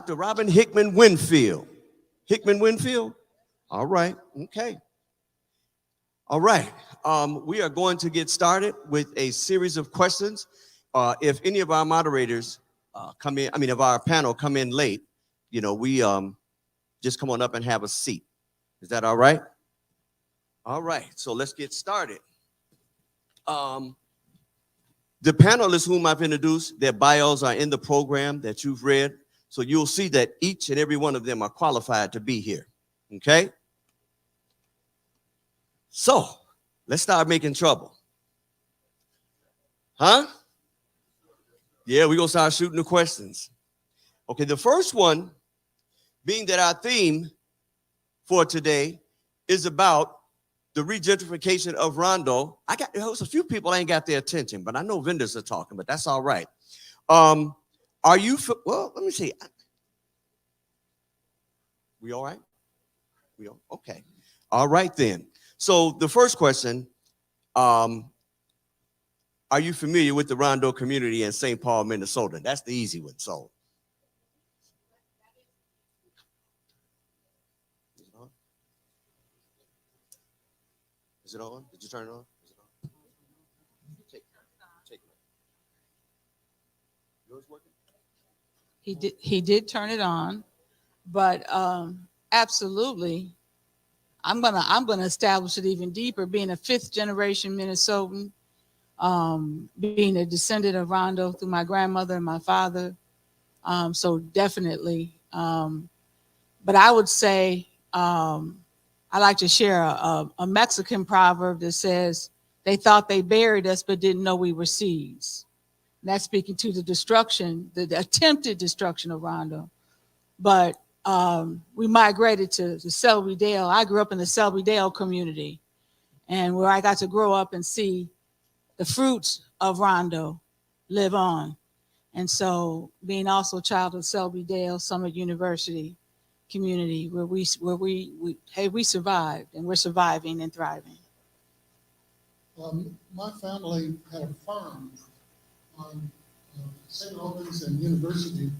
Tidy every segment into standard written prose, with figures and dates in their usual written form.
Dr. Robin Hickman Winfield. Hickman Winfield? All right, okay. All right, we are going to get started with a series of questions. If any of our moderators if our panel come in late, we just come on up and have a seat. Is that all right? All right, so let's get started. The panelists whom I've introduced, their bios are in the program that you've read. So you'll see that each and every one of them are qualified to be here. Okay? So let's start making trouble. Huh? Yeah, we're going to start shooting the questions. Okay, the first one, being that our theme for today is about the regentrification of Rondo. There's a few people ain't got their attention, but I know vendors are talking, but that's all right. Are you, well, let me see. We all right? Okay. All right then. So the first question, are you familiar with the Rondo community in St. Paul, Minnesota? That's the easy one. So. Is it on? Did you turn it on? Is it on? Take it. Yours working? He did turn it on, but absolutely, I'm gonna establish it even deeper. Being a fifth generation Minnesotan, being a descendant of Rondo through my grandmother and my father, so definitely. But I would say I like to share a Mexican proverb that says, "They thought they buried us, but didn't know we were seeds." And that's speaking to the destruction, the attempted destruction of Rondo. But we migrated to Selby Dale. I grew up in the Selby Dale community, and where I got to grow up and see the fruits of Rondo live on. And so, being also a child of Selby Dale Summit University community, where we survived, and we're surviving and thriving. My family had a farm on St. Albans and University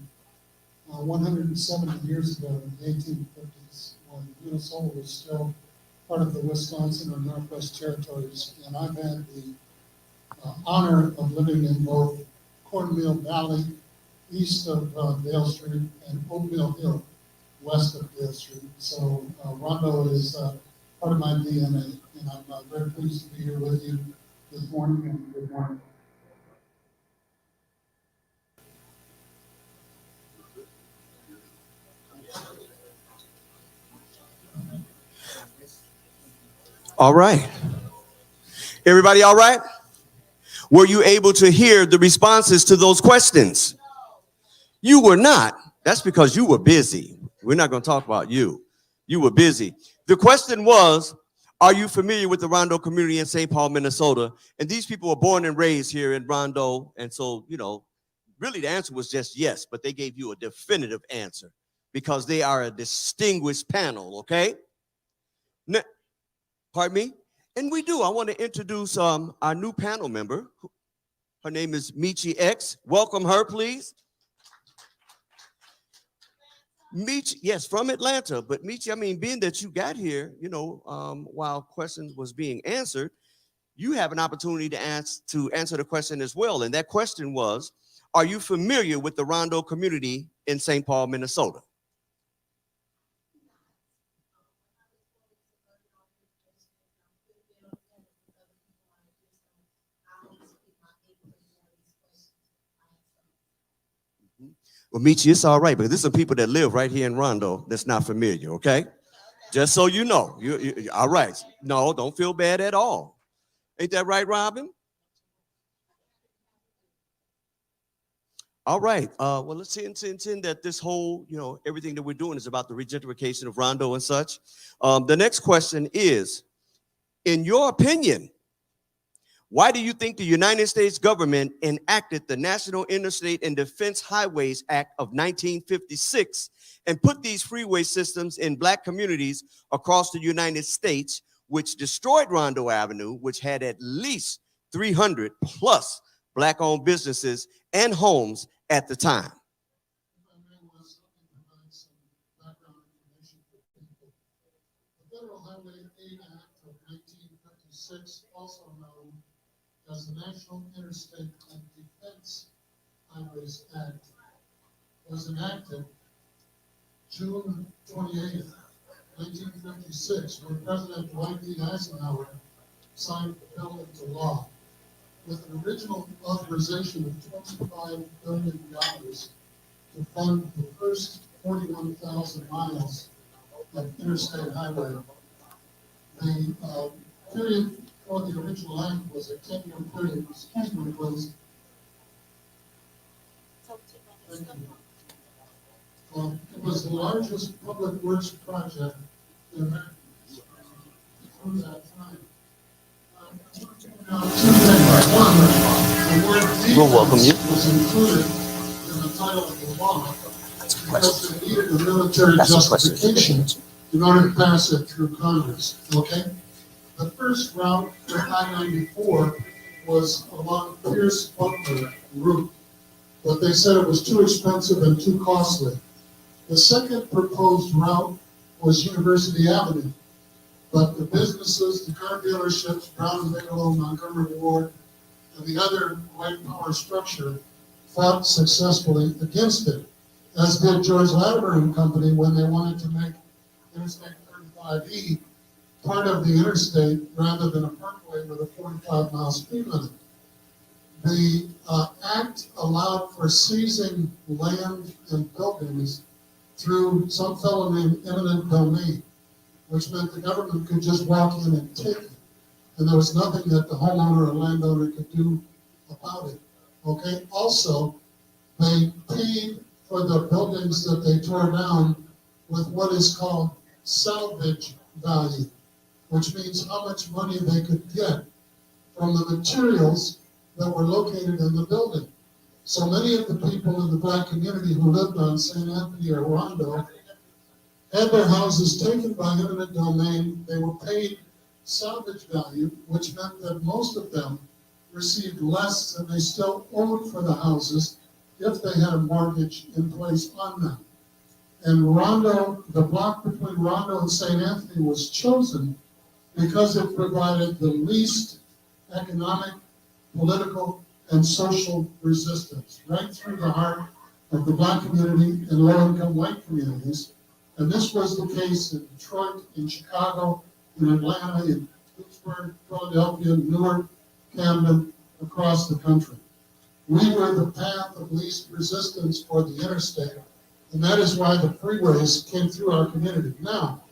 170 years ago in the 1850s, when Minnesota was still part of the Wisconsin or Northwest Territories. And I've had the honor of living in both Cornmeal Valley, east of Dale Street, and Oatmeal Hill, west of Dale Street. So Rondo is part of my DNA, and I'm very pleased to be here with you this morning, and good morning. All right. Everybody all right? Were you able to hear the responses to those questions? You were not. That's because you were busy. We're not going to talk about you. You were busy. The question was, are you familiar with the Rondo community in St. Paul, Minnesota? And these people were born and raised here in Rondo. And so, really the answer was just yes, but they gave you a definitive answer because they are a distinguished panel, okay? Pardon me? And we do. I want to introduce our new panel member. Her name is Michi X. Welcome her, please. Michi, yes, from Atlanta. But Michi, being that you got here, while questions was being answered, you have an opportunity to answer the question as well. And that question was, are you familiar with the Rondo community in St. Paul, Minnesota? Well, Michi, it's all right, but there's some people that live right here in Rondo that's not familiar, okay? Just so you know. You all right. No, don't feel bad at all. Ain't that right, Robin? All right. Well, let's see intend that this whole, everything that we're doing is about the regentrification of Rondo and such. The next question is, in your opinion, why do you think the United States government enacted the National Interstate and Defense Highways Act of 1956 and put these freeway systems in Black communities across the United States, which destroyed Rondo Avenue, which had at least 300 plus Black-owned businesses and homes at the time? Federal Highway Aid Act of 1956, also known as the National Interstate and Defense Highways Act, was enacted June 28, 1956, when President Dwight D. Eisenhower signed the bill into law, with an original authorization of $25 billion to fund the first 41,000 miles of interstate highway. The period for the original act was a 10-year period. Excuse me, please. Thank you. It was the largest public works project in America through that time. We'll welcome you. Was included in the title of the law because it needed a military justification in order to pass it through Congress. Okay? The first route for I-94 was along Pierce-Butler route, but they said it was too expensive and too costly. The second proposed route was University Avenue, but the businesses, the car dealerships, Brown and Bigelow, Montgomery Ward, and the other white power structure fought successfully against it, as did George Latimer and Company when they wanted to make Interstate 35E part of the interstate rather than a parkway with a 45-mile speed limit. The act allowed for seizing land and buildings through some fellow named eminent domain, which meant the government could just walk in and take it. And there was nothing that the homeowner or landowner could do about it. Okay. Also, they paid for the buildings that they tore down with what is called salvage value, which means how much money they could get from the materials that were located in the building. So many of the people in the black community who lived on St. Anthony or Rondo had their houses taken by eminent domain. They were paid salvage value, which meant that most of them received less than they still owed for the houses if they had a mortgage in place on them. And Rondo, the block between Rondo and St. Anthony was chosen because it provided the least economic, political, and social resistance right through the heart of the black community and low-income white communities. And this was the case in Detroit, in Chicago, in Atlanta, in Pittsburgh, Philadelphia, Newark, Camden, across the country. We were the path of least resistance for the interstate, and that is why the freeways came through our community. Now,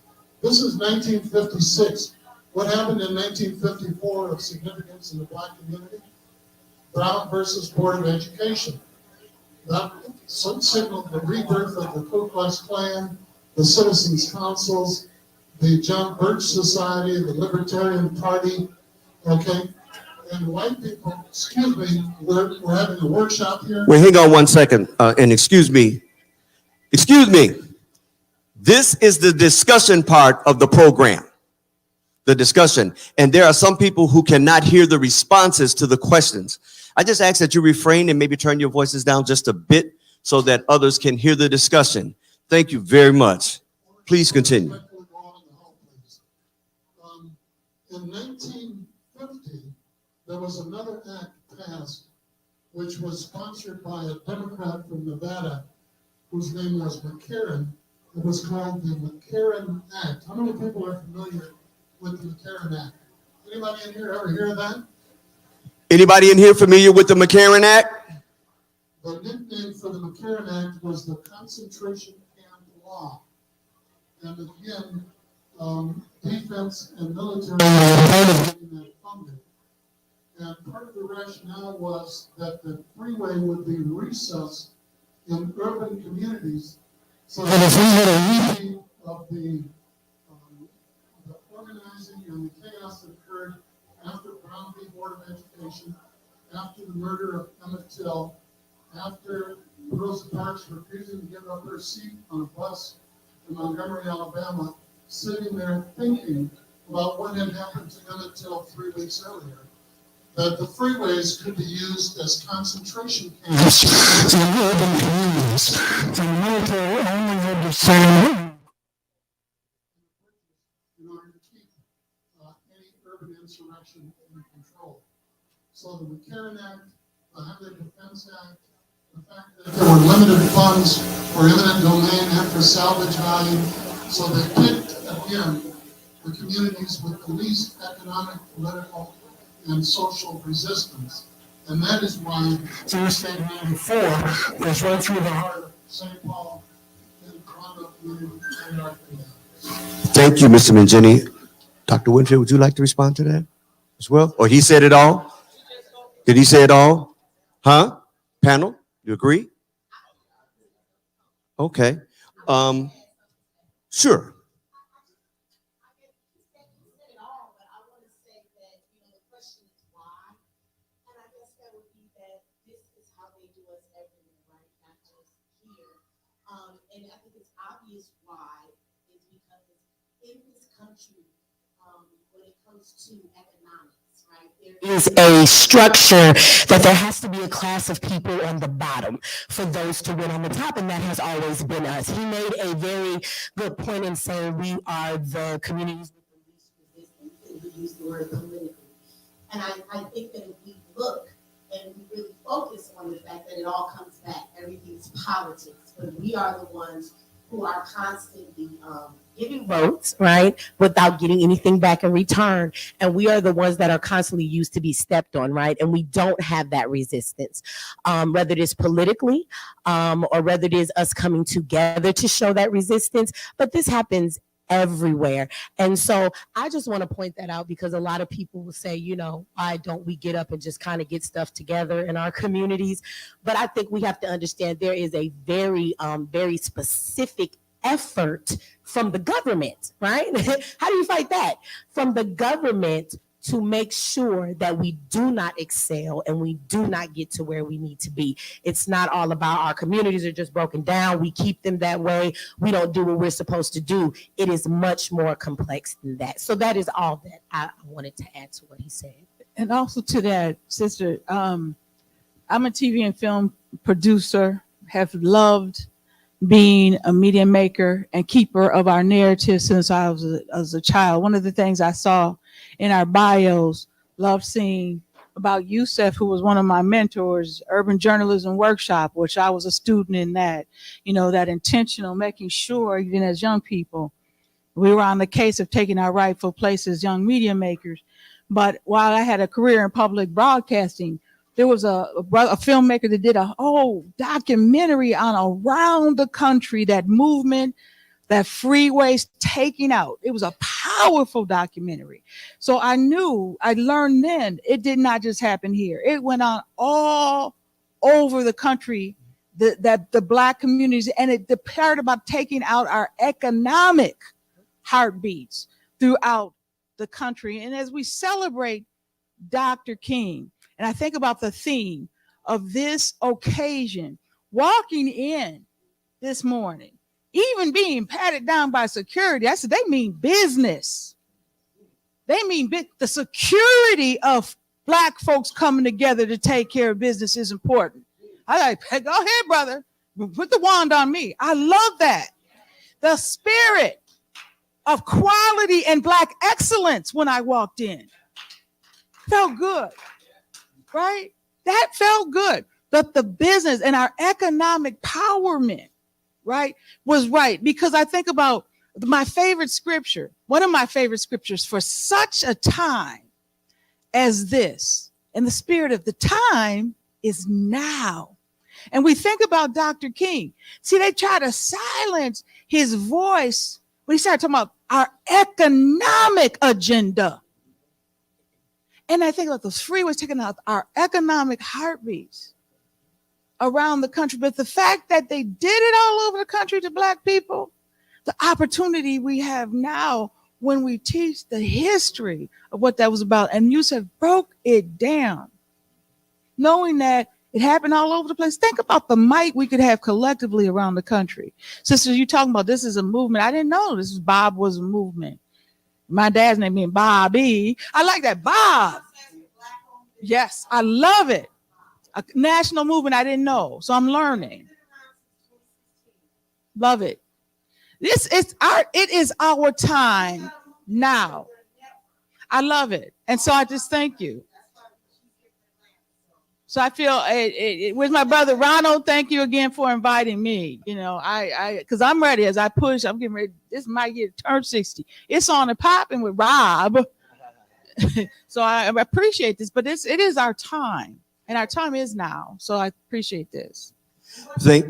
this is 1956. What happened in 1954 of significance in the black community? Brown versus Board of Education. That signaled the rebirth of the Ku Klux Klan, the Citizens Councils, the John Birch Society, the Libertarian Party, okay? And white people, excuse me, we're having a workshop here. Wait, hang on one second, and excuse me. Excuse me. This is the discussion part of the program. The discussion. And there are some people who cannot hear the responses to the questions. I just ask that you refrain and maybe turn your voices down just a bit so that others can hear the discussion. Thank you very much. Please continue. In 1950, there was another act passed, which was sponsored by a Democrat from Nevada, whose name was McCarran. It was called the McCarran Act. How many people are familiar with the McCarran Act? Anybody in here ever hear of that? Anybody in here familiar with the McCarran Act? The nickname for the McCarran Act was the Concentration Camp Law. And again, defense and military were getting that funded. And part of the rationale was that the freeway would be recessed in urban communities so that if we had a repeat of the organizing and the chaos that occurred after Brown v. Board of Education, after the murder of Emmett Till, after Rosa Parks refusing to give up her seat on a bus in Montgomery, Alabama, sitting there thinking about what had happened to Emmett Till 3 weeks earlier, that the freeways could be used as concentration camps in urban communities. The military only had to say in order insurrection in control. So the McCarran Act, the Highway Defense Act, the fact that there were limited funds for eminent domain and for salvage value, so they picked, again, the communities with the least economic, political, and social resistance. And that is why Interstate 94 goes right through the heart of St. Paul and the Rondo community and our community. Thank you, Mr. Mangini. Dr. Winfield, would you like to respond to that as well? Or he said it all? Did he say it all? Huh? Panel, you agree? Okay. Sure. And I think it's obvious why is because in this country, when it comes to economics, right, there is a structure that there has to be a class of people on the bottom for those to win on the top, and that has always been us. He made a very good point in saying we are the communities with the least resistance, and he used the word politically. And I think that if we look and we really focus on the fact that it all comes back, everything's politics, but we are the ones who are constantly giving votes, right, without getting anything back in return. And we are the ones that are constantly used to be stepped on, right? And we don't have that resistance, whether it is politically or whether it is us coming together to show that resistance. But this happens everywhere. And so I just want to point that out because a lot of people will say, you know, why don't we get up and just kind of get stuff together in our communities? But I think we have to understand there is a very, very specific effort from the government, right? How do you fight that? From the government to make sure that we do not excel and we do not get to where we need to be. It's not all about our communities are just broken down. We keep them that way. We don't do what we're supposed to do. It is much more complex than that. So that is all that I wanted to add to what he said. And also to that, sister, I'm a TV and film producer, have loved being a media maker and keeper of our narrative since I was a child. One of the things I saw in our bios, loved seeing about Youssef, who was one of my mentors, Urban Journalism Workshop, which I was a student in that, you know, that intentional, making sure even as young people, we were on the case of taking our rightful place as young media makers. But while I had a career in public broadcasting, there was a filmmaker that did a whole documentary on around the country, that movement, that freeways taking out. It was a powerful documentary. So I learned then it did not just happen here. It went on all over the country, that the Black communities, and it declared about taking out our economic heartbeats throughout the country. And as we celebrate Dr. King, and I think about the theme of this occasion, walking in this morning, even being patted down by security, I said, they mean business. They mean the security of Black folks coming together to take care of business is important. I like, hey, go ahead, brother. Put the wand on me. I love that. The spirit of quality and Black excellence when I walked in felt good. Right? That felt good. But the business and our economic empowerment, right, was right. Because I think about my favorite scripture, one of my favorite scriptures for such a time as this. And the spirit of the time is now. And we think about Dr. King. See, they try to silence his voice when he started talking about our economic agenda. And I think about those freeways taking out our economic heartbeats around the country. But the fact that they did it all over the country to Black people, the opportunity we have now when we teach the history of what that was about. And Yusuf broke it down, knowing that it happened all over the place. Think about the might we could have collectively around the country. Sisters, you talking about this is a movement. I didn't know Bob was a movement. My dad's name being Bobby. I like that. Bob. Yes, I love it. A national movement I didn't know. So I'm learning. Love it. It is our time now. I love it. And so I just thank you. So I feel with my brother Rondo, thank you again for inviting me. You know, because I'm ready as I push, I'm getting ready. This might get turn 60. It's on and popping with Rob. So I appreciate this, but it is our time, and our time is now. So I appreciate this. Think.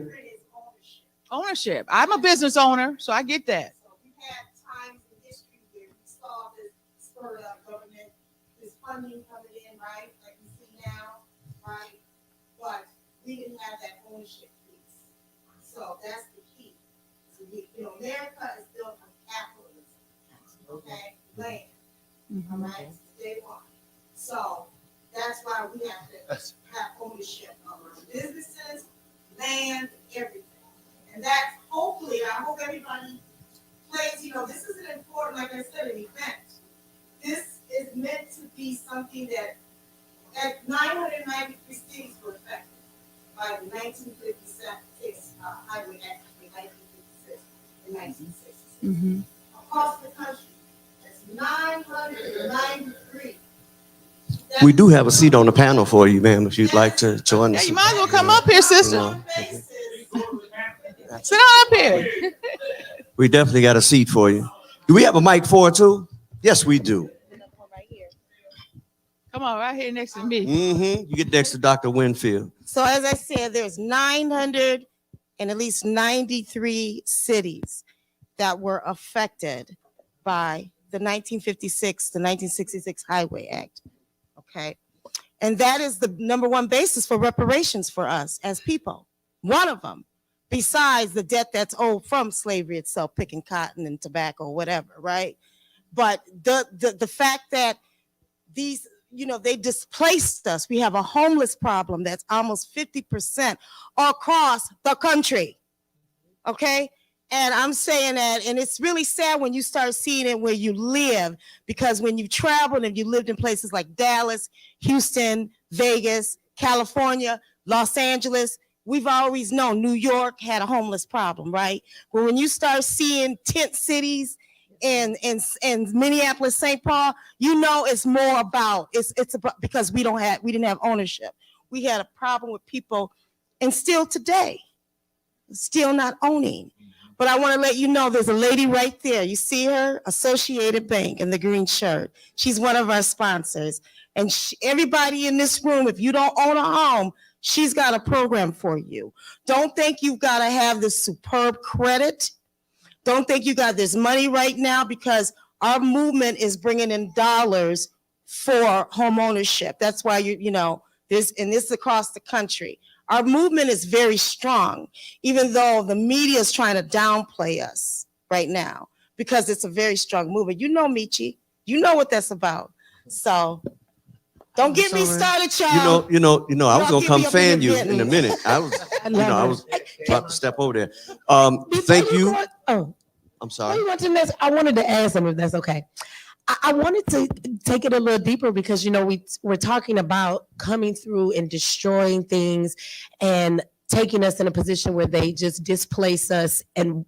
Ownership. I'm a business owner, so I get that. So we've had times in history where we saw this spur of government, this funding coming in, right, like we see now, right? But we didn't have that ownership piece. So that's the key. So America is built on capitalism, okay? Land. All right, day one. So that's why we have to have ownership of our businesses, land, everything. And that's hopefully, I hope everybody plays, this is an important, like I said, an event. This is meant to be something that at 993 cities were affected by the 1956 Highway Act in 1956 and 1960. Across the country. 993. We do have a seat on the panel for you, ma'am, if you'd like to join us. Yeah, you might as well come up here, sister. Sit on up here. We definitely got a seat for you. Do we have a mic for her too? Yes, we do. Come on, right here next to me. You get next to Dr. Winfield. So as I said, there's 900 and at least 93 cities that were affected by the 1956 to 1966 Highway Act, okay? And that is the number one basis for reparations for us as people. One of them, besides the debt that's owed from slavery itself, picking cotton and tobacco, whatever, right? But the fact that these, they displaced us. We have a homeless problem that's almost 50% across the country, okay? And I'm saying that, and it's really sad when you start seeing it where you live, because when you traveled and you lived in places like Dallas, Houston, Vegas, California, Los Angeles, we've always known New York had a homeless problem, right? But when you start seeing tent cities and Minneapolis, St. Paul, it's more about, it's about, because we didn't have ownership. We had a problem with people, and still today, still not owning. But I want to let you know there's a lady right there. You see her? Associated Bank in the green shirt. She's one of our sponsors. And everybody in this room, if you don't own a home, she's got a program for you. Don't think you've got to have this superb credit. Don't think you got this money right now, because our movement is bringing in dollars for home ownership. That's why this is across the country. Our movement is very strong, even though the media is trying to downplay us right now, because it's a very strong movement. Michi, you know what that's about. So don't get me started, y'all. I was gonna come fan you in a minute. I was about to step over there. Thank you. I'm sorry. I wanted to ask them if that's okay. I wanted to take it a little deeper, because, we're talking about coming through and destroying things and taking us in a position where they just displace us. And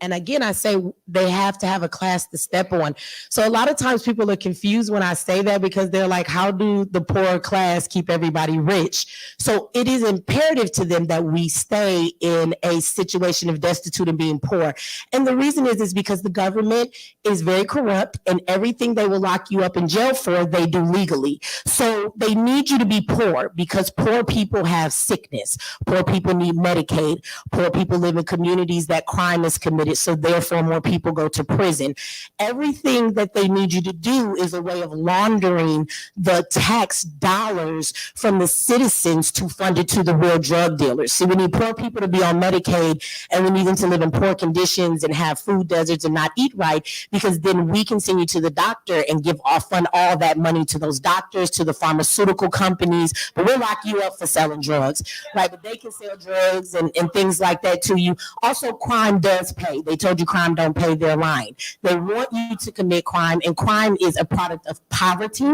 again, I say they have to have a class to step on. So a lot of times people are confused when I say that, because they're like, how do the poor class keep everybody rich? So it is imperative to them that we stay in a situation of destitute and being poor. And the reason is because the government is very corrupt, and everything they will lock you up in jail for, they do legally. So they need you to be poor, because poor people have sickness. Poor people need Medicaid. Poor people live in communities that crime is committed, so therefore more people go to prison. Everything that they need you to do is a way of laundering the tax dollars from the citizens to fund it to the real drug dealers. See, we need poor people to be on Medicaid, and we need them to live in poor conditions and have food deserts and not eat right, because then we can send you to the doctor and fund all that money to those doctors, to the pharmaceutical companies, but we'll lock you up for selling drugs, right? But they can sell drugs and things like that to you. Also, crime does pay. They told you crime don't pay, they're lying. They want you to commit crime, and crime is a product of poverty,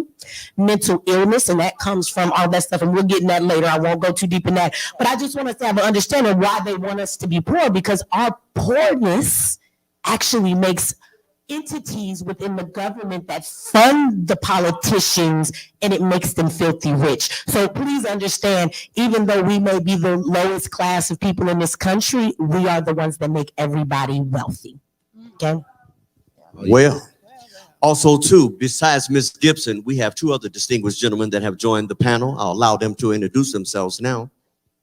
mental illness, and that comes from all that stuff, and we'll get in that later. I won't go too deep in that, but I just want us to have an understanding why they want us to be poor, because our poorness actually makes entities within the government that fund the politicians, and it makes them filthy rich. So please understand, even though we may be the lowest class of people in this country, we are the ones that make everybody wealthy. Okay? Well, also too, besides Ms. Gibson, we have two other distinguished gentlemen that have joined the panel. I'll allow them to introduce themselves now.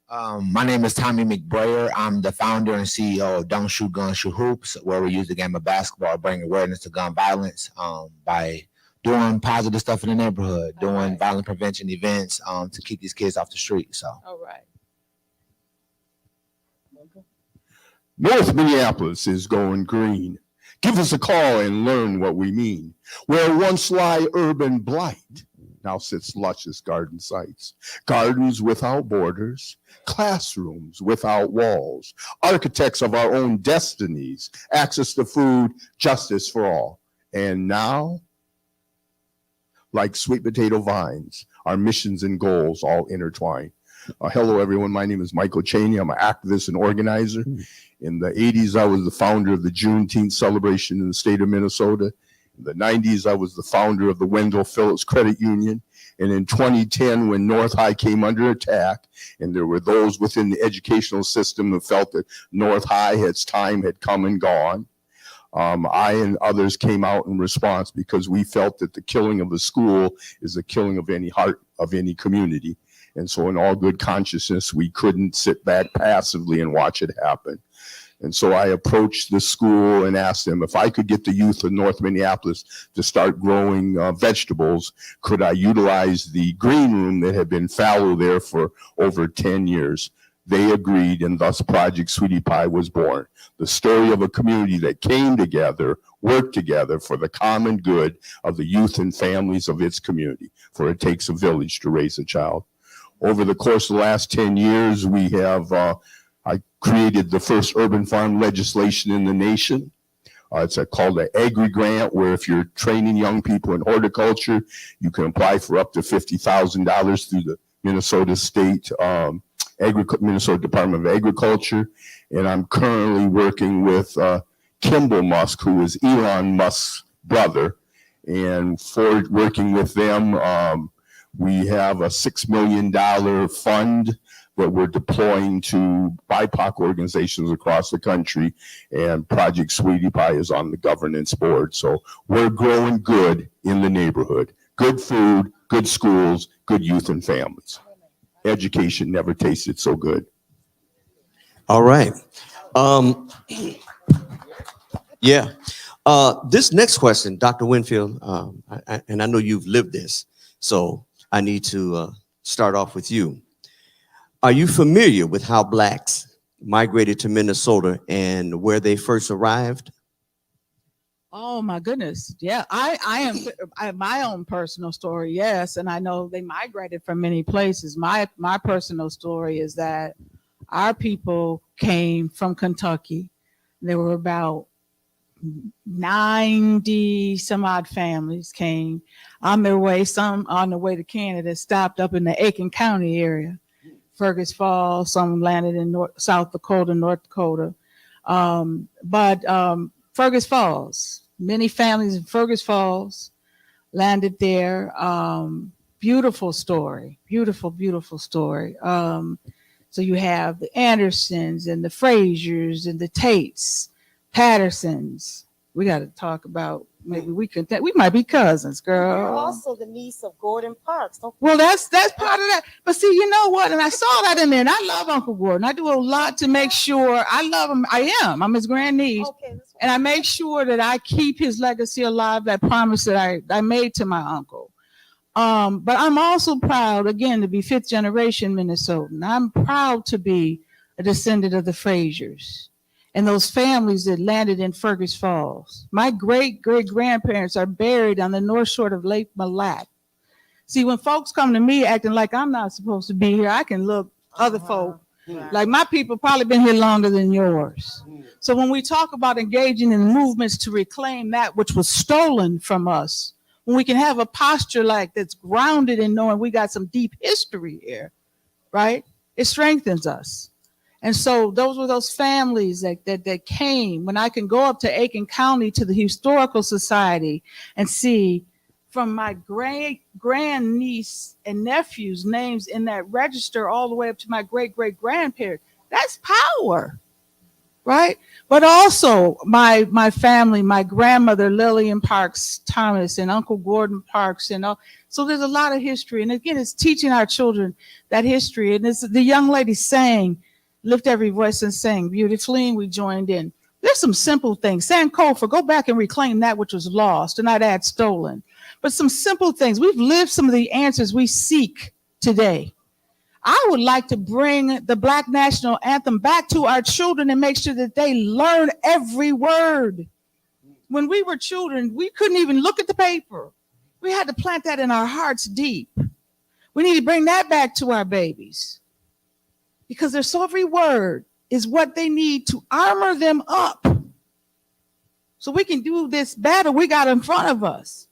My name is Tommy McBrayer. I'm the founder and CEO of Don't Shoot Guns, Shoot Hoops, where we use the game of basketball to bring awareness to gun violence by doing positive stuff in the neighborhood, doing violent prevention events to keep these kids off the street. So, All right. North Minneapolis is going green. Give us a call and learn what we mean. Where once lie urban blight, now sits luscious garden sites. Gardens without borders, classrooms without walls, architects of our own destinies, access to food, justice for all. And now, like sweet potato vines, our missions and goals all intertwine. Hello, everyone. My name is Michael Chaney. I'm an activist and organizer. In the 80s, I was the founder of the Juneteenth celebration in the state of Minnesota. In the 90s, I was the founder of the Wendell Phillips Credit Union. And in 2010, when North High came under attack, and there were those within the educational system who felt that North High, its time had come and gone, I and others came out in response because we felt that the killing of a school is the killing of any heart of any community. And so in all good consciousness, we couldn't sit back passively and watch it happen. And so I approached the school and asked them if I could get the youth of North Minneapolis to start growing vegetables, could I utilize the green room that had been fallow there for over 10 years? They agreed, and thus Project Sweetie Pie was born. The story of a community that came together, worked together for the common good of the youth and families of its community, for it takes a village to raise a child. Over the course of the last 10 years, we have I created the first urban farm legislation in the nation. It's called an Agri Grant, where if you're training young people in horticulture, you can apply for up to $50,000 through the Minnesota State Minnesota Department of Agriculture. And I'm currently working with Kimball Musk, who is Elon Musk's brother. And for working with them, we have a $6 million fund that we're deploying to BIPOC organizations across the country, and Project Sweetie Pie is on the governance board. So we're growing good in the neighborhood. Good food, good schools, good youth and families. Education never tasted so good. All right. Yeah. This next question, Dr. Winfield, and I know you've lived this, so I need to start off with you. Are you familiar with how blacks migrated to Minnesota and where they first arrived? Oh my goodness. Yeah, I have my own personal story. Yes. And I know they migrated from many places. My personal story is that our people came from Kentucky. There were about 90 some odd families came on their way, some on their way to Canada, stopped up in the Aiken County area. Fergus Falls, some landed in South Dakota, North Dakota. But Fergus Falls, many families in Fergus Falls landed there. Beautiful story, beautiful, beautiful story. So you have the Andersons and the Frasers and the Tates, Pattersons. We got to talk about, maybe we might be cousins, girl. You're also the niece of Gordon Parks. Well, that's part of that. But see, you know what? And I saw that in there. And I love Uncle Gordon. I do a lot to make sure I love him. I'm his grandniece. Okay, and I make sure that I keep his legacy alive, that promise that I made to my uncle. But I'm also proud, again, to be fifth generation Minnesotan. I'm proud to be a descendant of the Frasers and those families that landed in Fergus Falls. My great-great-grandparents are buried on the north shore of Lake Mille Lacs. See, when folks come to me acting like I'm not supposed to be here, I can look other folk. Like my people probably been here longer than yours. So when we talk about engaging in movements to reclaim that which was stolen from us, when we can have a posture like that's grounded in knowing we got some deep history here, right? It strengthens us. And so those were those families that came. When I can go up to Aiken County to the Historical Society and see from my great grandniece and nephew's names in that register all the way up to my great great grandparents, that's power, right? But also my family, my grandmother Lillian Parks Thomas and Uncle Gordon Parks and all. So there's a lot of history, and again, it's teaching our children that history. And it's the young lady sang, "Lift every voice and sing" beautifully, and we joined in. There's some simple things. Sankofa, go back and reclaim that which was lost, and not add stolen. But some simple things. We've lived some of the answers we seek today. I would like to bring the Black National Anthem back to our children and make sure that they learn every word. When we were children, we couldn't even look at the paper. We had to plant that in our hearts deep. We need to bring that back to our babies, because their every word is what they need to armor them up so we can do this battle we got in front of us.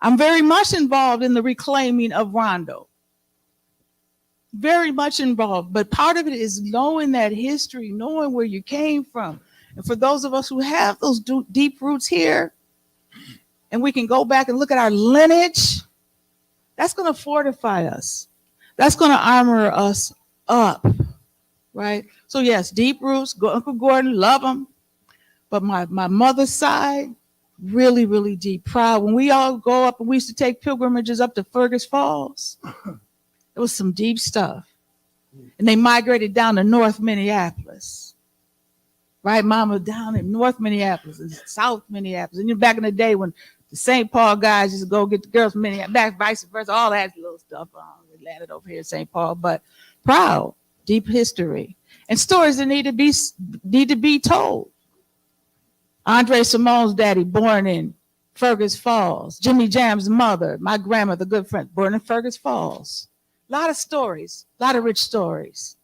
I'm very much involved in the reclaiming of Rondo. Very much involved, but part of it is knowing that history, knowing where you came from. And for those of us who have those deep roots here, and we can go back and look at our lineage, that's going to fortify us. That's going to armor us up, right? So yes, deep roots, Uncle Gordon, love him. But my mother's side, really, really deep, proud. When we all go up, and we used to take pilgrimages up to Fergus Falls, it was some deep stuff. And they migrated down to North Minneapolis. Right, Mama, down in North Minneapolis and South Minneapolis. And back in the day when the St. Paul guys used to go get the girls from Minneapolis, back vice versa, all that little stuff. We landed over here in St. Paul, but proud, deep history. And stories that need to be told. Andre Simone's daddy, born in Fergus Falls. Jimmy Jam's mother, my grandmother, good friend, born in Fergus Falls. A lot of stories, a lot of rich stories.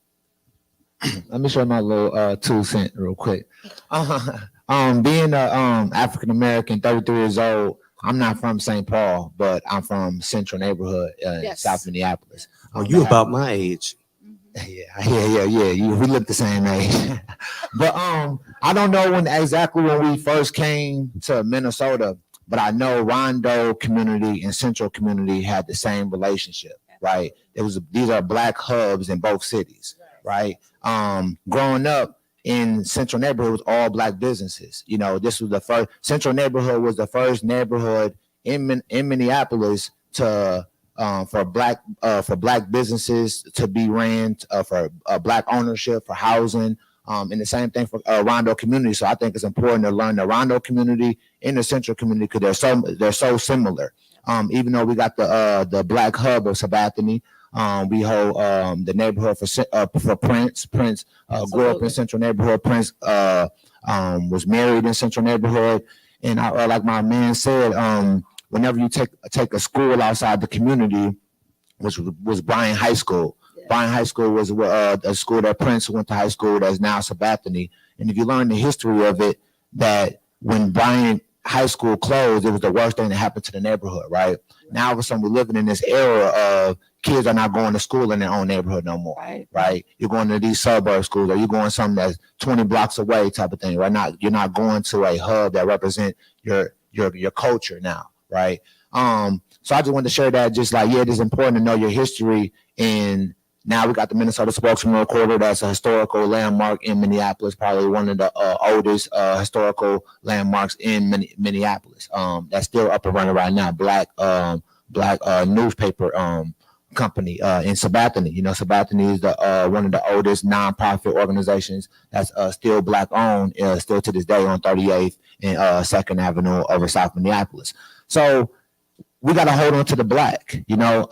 Let me show my little 2 cents real quick. Being a African American, 33 years old, I'm not from St. Paul, but I'm from Central Neighborhood in Yes. South Minneapolis. Oh, you about my age. Yeah. We look the same age. But I don't know exactly when we first came to Minnesota, but I know Rondo community and Central community had the same relationship, right? These are Black hubs in both cities, right? Growing up in Central Neighborhood was all Black businesses. You know, this was the first, Central Neighborhood was the first neighborhood in Minneapolis to for Black businesses to be ran, for Black ownership, for housing, and the same thing for Rondo community. So I think it's important to learn the Rondo community and the Central community because they're so similar. Even though we got the Black hub of Sabathani, we hold the neighborhood for Prince. Prince grew up in Central Neighborhood. Prince was married in Central Neighborhood, and like my man said, whenever you take a school outside the community, which was Bryan High School. Yeah. Bryan High School was a school that Prince went to high school that's now Sabathani. And if you learn the history of it, that when Bryan High School closed, it was the worst thing that happened to the neighborhood, right? Yeah. Now all of a sudden we're living in this era of kids are not going to school in their own neighborhood no more, right? You're going to these suburb schools, or you're going something that's 20 blocks away type of thing, right? You're not going to a hub that represent your culture now. Right. So I just wanted to share that, just like, it is important to know your history. And now we got the Minnesota Spokesman Recorder. That's a historical landmark in Minneapolis, probably one of the oldest historical landmarks in Minneapolis. That's still up and running right now. Black newspaper company in Sabathani. You know, Sabathani is one of the oldest nonprofit organizations that's still Black owned, still to this day on 38th and 2nd Avenue over South Minneapolis. So we got to hold on to the Black. You know,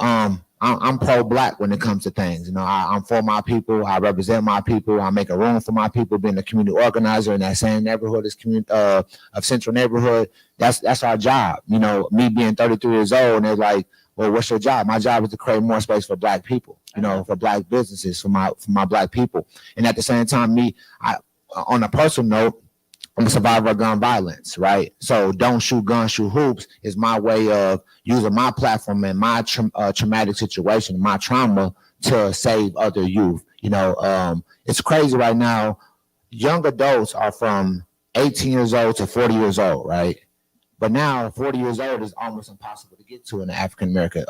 I'm pro-Black when it comes to things. You know, I'm for my people. I represent my people. I make a room for my people. Being a community organizer in that same neighborhood as community of Central Neighborhood, that's our job. You know, me being 33 years old, and they're like, well, what's your job? My job is to create more space for Black people. You know, for Black businesses, for my Black people. And at the same time, on a personal note, I'm a survivor of gun violence, right? So Don't Shoot Guns, Shoot Hoops is my way of using my platform and my traumatic situation, my trauma, to save other youth It's crazy right now. Young adults are from 18 years old to 40 years old, right? But now 40 years old is almost impossible to get to in the African American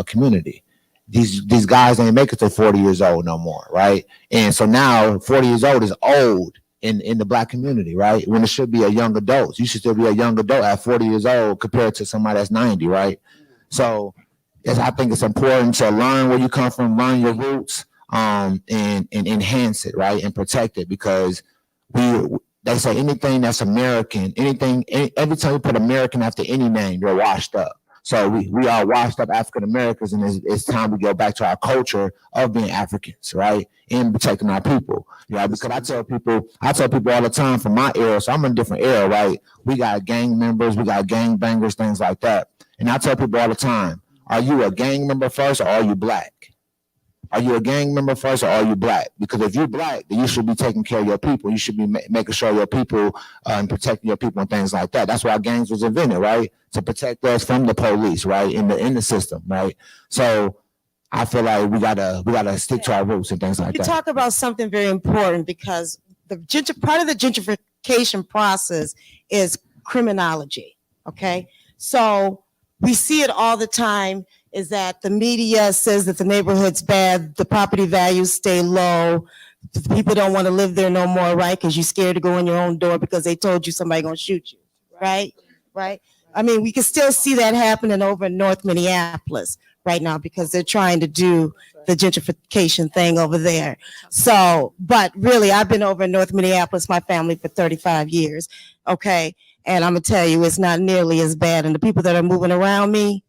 community. These guys ain't make it to 40 years old no more, right? And so now 40 years old is old in the Black community, right? When it should be a young adult. You should still be a young adult at 40 years old compared to somebody that's 90, right? So I think it's important to learn where you come from, learn your roots, and enhance it, right? And protect it, because they say anything that's American, every time you put American after any name, you're washed up. So we are washed up African Americans, and it's time we go back to our culture of being Africans, right? And protecting our people. Yeah, because I tell people all the time from my era, so I'm in a different era, right? We got gang members, we got gang bangers, things like that. And I tell people all the time, are you a gang member first or are you Black? Are you a gang member first or are you Black? Because if you're Black, then you should be taking care of your people. You should be making sure your people and protecting your people and things like that. That's why gangs was invented, right? To protect us from the police, right? In the system, right? So I feel like we gotta stick to our roots and things like that. You talk about something very important, because part of the gentrification process is criminology. Okay, so we see it all the time. Is that the media says that the neighborhood's bad, the property values stay low, the people don't want to live there no more, right? Because you're scared to go in your own door because they told you somebody gonna shoot you, right? Right? I mean, we can still see that happening over in North Minneapolis right now because they're trying to do the gentrification thing over there. So, but really, I've been over in North Minneapolis, my family, for 35 years, okay? And I'm gonna tell you, it's not nearly as bad. And the people that are moving around me,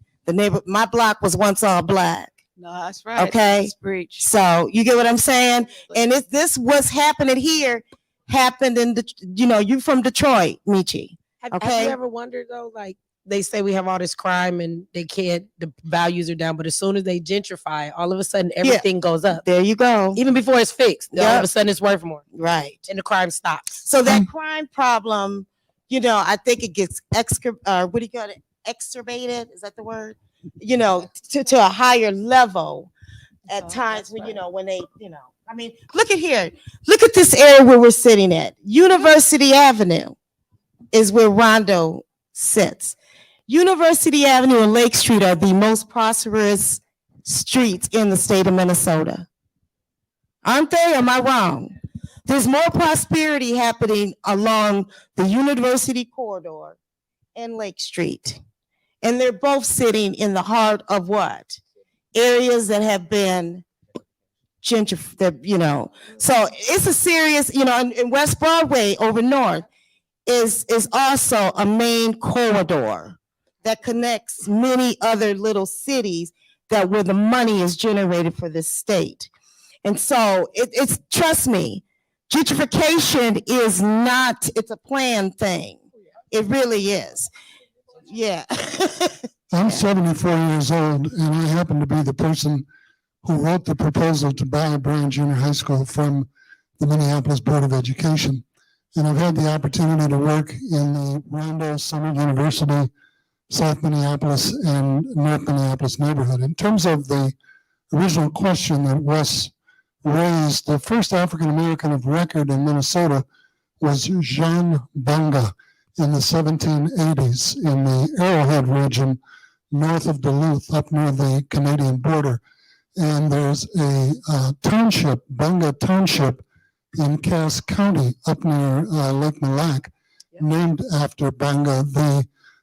my block was once all Black. No, that's right. Okay. That's breach. So you get what I'm saying? And if this what's happening here happened in you from Detroit, Michi. Have Okay. you ever wondered though, like they say we have all this crime and the values are down, but as soon as they gentrify, all of a sudden everything goes up. There you go. Even before it's fixed, all Yep. of a sudden it's worth more. Right. And the crime stops. So that crime problem, I think it gets exturbated, is that the word? To a higher level at times when, when they, I mean, look at here. Look at this area where we're sitting at. University Avenue is where Rondo sits. University Avenue and Lake Street are the most prosperous streets in the state of Minnesota. Aren't they? Am I wrong? There's more prosperity happening along the University corridor and Lake Street. And they're both sitting in the heart of what? Areas that have been gentrified, So it's a serious, in West Broadway over north is also a main corridor that connects many other little cities where the money is generated for this state. And so it's trust me, gentrification is not, it's a planned thing. It really is. Yeah. I'm 74 years old, and I happen to be the person who wrote the proposal to buy Bryan Junior High School from the Minneapolis Board of Education. And I've had the opportunity to work in the Rondo, Summit University, South Minneapolis, and North Minneapolis neighborhood. In terms of the original question that Wes raised, the first African American of record in Minnesota was Jean Banga in the 1780s in the Arrowhead region north of Duluth, up near the Canadian border. And there's a township, Banga Township, in Cass County, up near Lake Mille Lacs, named after Banga.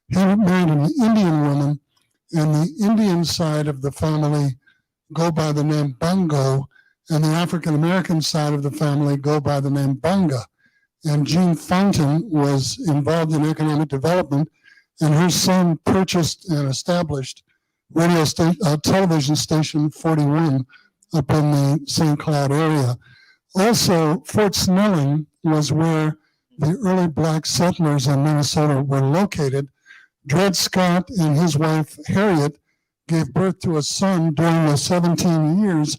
He married an Indian woman, and the Indian side of the family go by the name Bango, and the African American side of the family go by the name Banga. And Jean Fountain was involved in economic development, and her son purchased and established television station 41 up in the St. Cloud area. Also, Fort Snelling was where the early Black settlers in Minnesota were located. Dred Scott and his wife Harriet gave birth to a son during the 17 years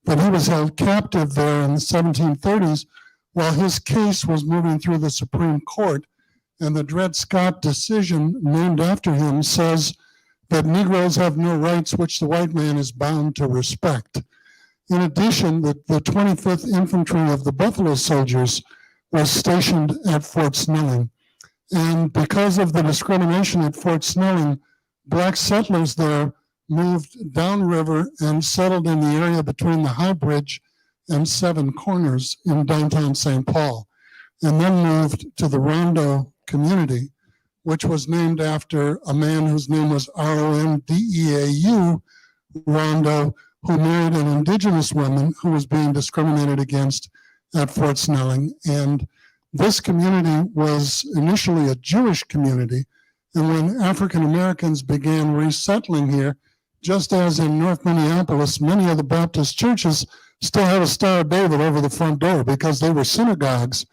that he was held captive there in the 1730s while his case was moving through the Supreme Court. And the Dred Scott decision, named after him, says that Negroes have no rights which the white man is bound to respect. In addition, the 25th Infantry of the Buffalo Soldiers was stationed at Fort Snelling. And because of the discrimination at Fort Snelling, black settlers there moved downriver and settled in the area between the High Bridge and Seven Corners in downtown St. Paul, and then moved to the Rondo community, which was named after a man whose name was Rondeau, Rondo, who married an indigenous woman who was being discriminated against at Fort Snelling. And this community was initially a Jewish community. And when African Americans began resettling here, just as in North Minneapolis, many of the Baptist churches still have a Star of David over the front door because they were synagogues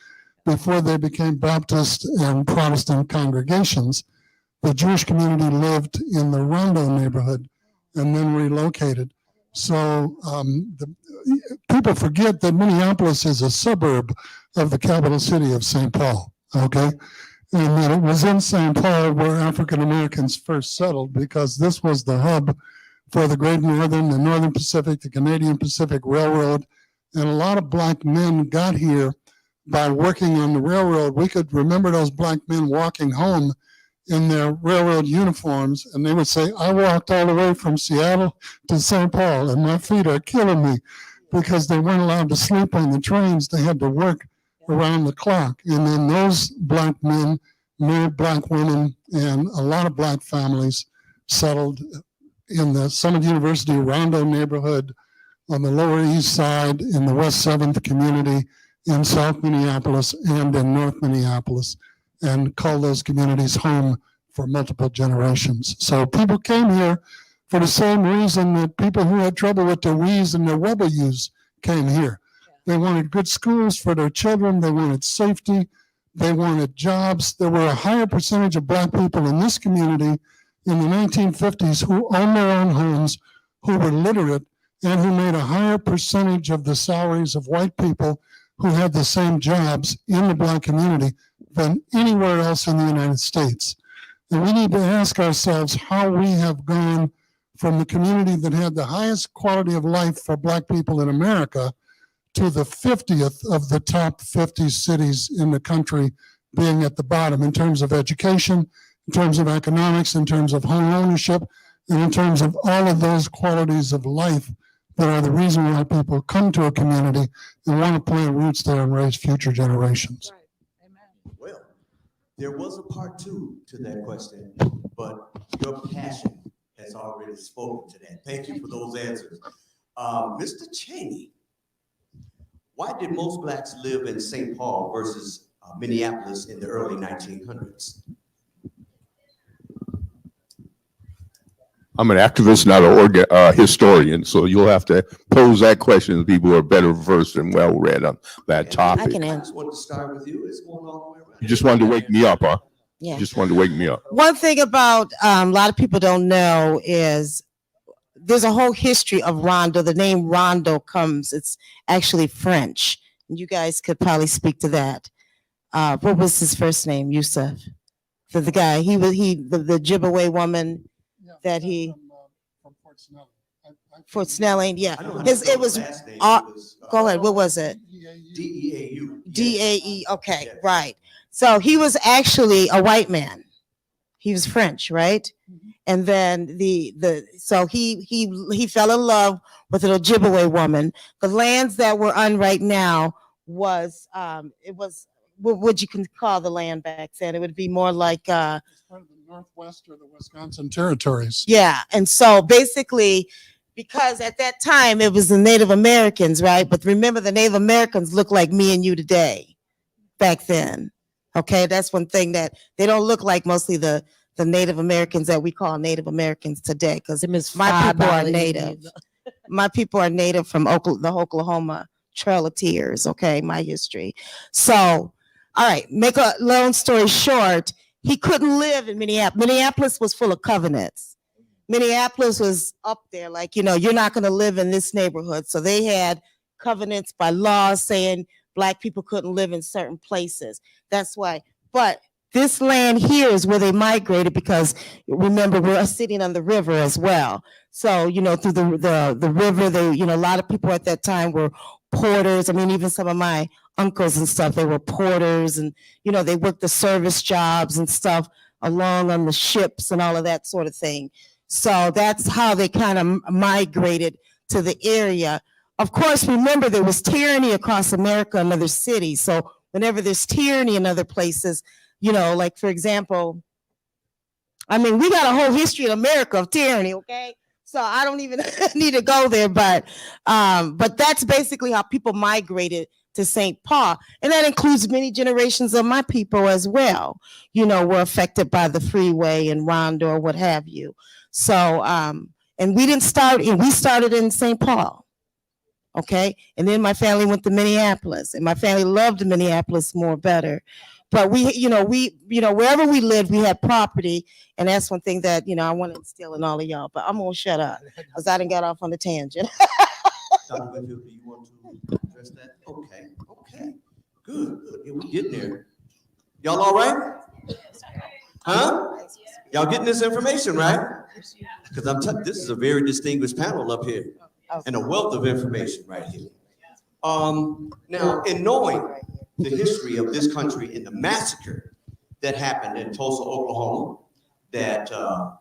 before they became Baptist and Protestant congregations. The Jewish community lived in the Rondo neighborhood and then relocated. So people forget that Minneapolis is a suburb of the capital city of St. Paul, okay? And that it was in St. Paul where African Americans first settled, because this was the hub for the Great Northern, the Northern Pacific, the Canadian Pacific Railroad. And a lot of black men got here by working on the railroad. We could remember those black men walking home in their railroad uniforms, and they would say, I walked all the way from Seattle to St. Paul, and my feet are killing me, because they weren't allowed to sleep on the trains. They had to work around the clock. And then those black men married black women, and a lot of black families settled in the Summit University Rondo neighborhood, on the Lower East Side, in the West 7th community, in South Minneapolis, and in North Minneapolis, and called those communities home for multiple generations. So people came here for the same reason that people who had trouble with their W's and their W's came here. They wanted good schools for their children. They wanted safety. They wanted jobs. There were a higher percentage of black people in this community in the 1950s who owned their own homes, who were literate, and who made a higher percentage of the salaries of white people who had the same jobs in the black community than anywhere else in the United States. And we need to ask ourselves how we have gone from the community that had the highest quality of life for black people in America to the 50th of the top 50 cities in the country being at the bottom in terms of education, in terms of economics, in terms of home ownership, and in terms of all of those qualities of life that are the reason why people come to a community and want to plant roots there and raise future generations. Well, there was a part two to that question, but your passion has already spoken to that. Thank you for those answers. Mr. Cheney, why did most blacks live in St. Paul versus Minneapolis in the early 1900s? I'm an activist, not a historian, so you'll have to pose that question to people who are better versed and well read on that topic. I can I answer. just wanted to start with you. It's going all the way around. You just wanted to wake me up, huh? Yeah. You just wanted to wake me up. One thing about a lot of people don't know is there's a whole history of Rondo. The name Rondo comes, it's actually French. You guys could probably speak to that. What was his first name? Yusuf. The guy, the Jibaway woman that he, From Fort Snelling. Fort Snelling, yeah. I know how to His, spell it was, the last name. go ahead, what was it? D-E-A-U. D-A-E, okay, Yes. right. So he was actually a white man. He was French, right? And then so he fell in love with an Ojibwe woman. The lands that we're on right now was, it was, what would you call the land back then? It would be more like, It's part of the Northwest or the Wisconsin territories. yeah. And so basically, because at that time it was the Native Americans, right? But remember, the Native Americans look like me and you today, back then. Okay, that's one thing that they don't look like mostly the Native Americans that we call Native Americans today, because my people are native. My people are native from the Oklahoma Trail of Tears, okay, my history. So, all right, make a long story short, he couldn't live in Minneapolis. Minneapolis was full of covenants. Minneapolis was up there, like, you're not going to live in this neighborhood. So they had covenants by law saying Black people couldn't live in certain places. That's why. But This land here is where they migrated because remember, we're sitting on the river as well. So, you know, through the river, they, you know, a lot of people at that time were porters. I mean, even some of my uncles and stuff, they were porters and, you know, they worked the service jobs and stuff along on the ships and all of that sort of thing. So that's how they kind of migrated to the area. Of course, remember there was tyranny across America and other cities. So whenever there's tyranny in other places, you know, like for example, I mean, we got a whole history in America of tyranny, okay? So I don't even need to go there, but that's basically how people migrated to St. Paul. And that includes many generations of my people as well, you know, were affected by the freeway and Rondo or what have you. So, and we started in St. Paul. Okay. And then my family went to Minneapolis and my family loved Minneapolis more better. But we, wherever we lived, we had property. And that's one thing that, you know, I want to instill in all of y'all, but I'm going to shut up because I didn't get off on the tangent. Dr. Whitfield, do you want to address that? Okay. Good. Yeah, we're getting there. Y'all all right? Huh? Y'all getting this information, right? Because this is a very distinguished panel up here and a wealth of information right here. Now, in knowing the history of this country and the massacre that happened in Tulsa, Oklahoma, that, of